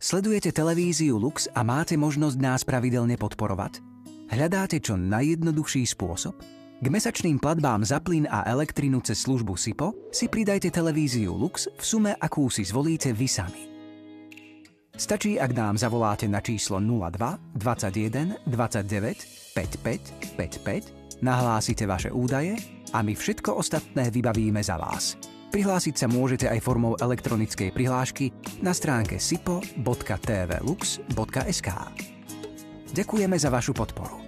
Sledujete televíziu Lux a máte možnosť nás pravidelne podporovať? Hľadáte čo najjednoduchší spôsob? K mesačným platbám za plyn a elektrinu cez službu SIPO si pridajte televíziu Lux v sume, akú si zvolíte vy sami. Stačí, ak nám zavoláte na číslo 02 21 29 55 55, nahlásite vaše údaje a my všetko ostatné vybavíme za vás. Prihlásiť sa môžete aj formou elektronickej prihlášky na stránke sipo.tvlux.sk. Ďakujeme za vašu podporu.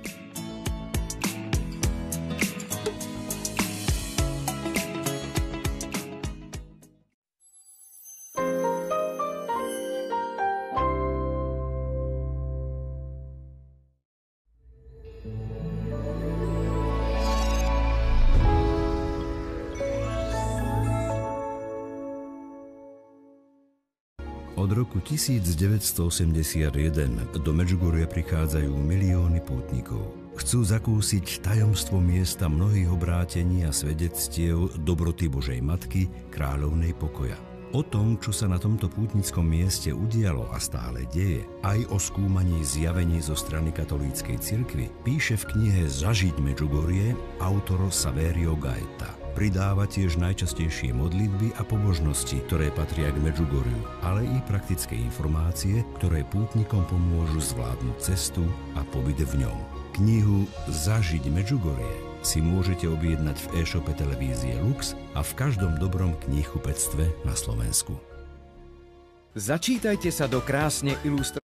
Od roku 1981 do Medžugorja prichádzajú milióny pútnikov. Chcú zakúsiť tajomstvo miesta mnohých obrátení a svedectiev dobroty Božej Matky, kráľovnej pokoja. O tom, čo sa na tomto pútnickom mieste udialo a stále deje, aj o skúmaní zjavení zo strany katolíckej cirkvi, píše v knihe Zažiť Medžugorje autor Saverio Gaeta. Pridáva tiež najčastejšie modlitby a pobožnosti, ktoré patria k Medžugorju, ale i praktické informácie, ktoré pútnikom pomôžu zvládnuť cestu a pobyt v ňom. Knihu Zažiť Medžugorje si môžete objednať v e-shope televízie Lux a v každom dobrom knihkupectve na Slovensku. Začítajte sa do krásne ilustrovaného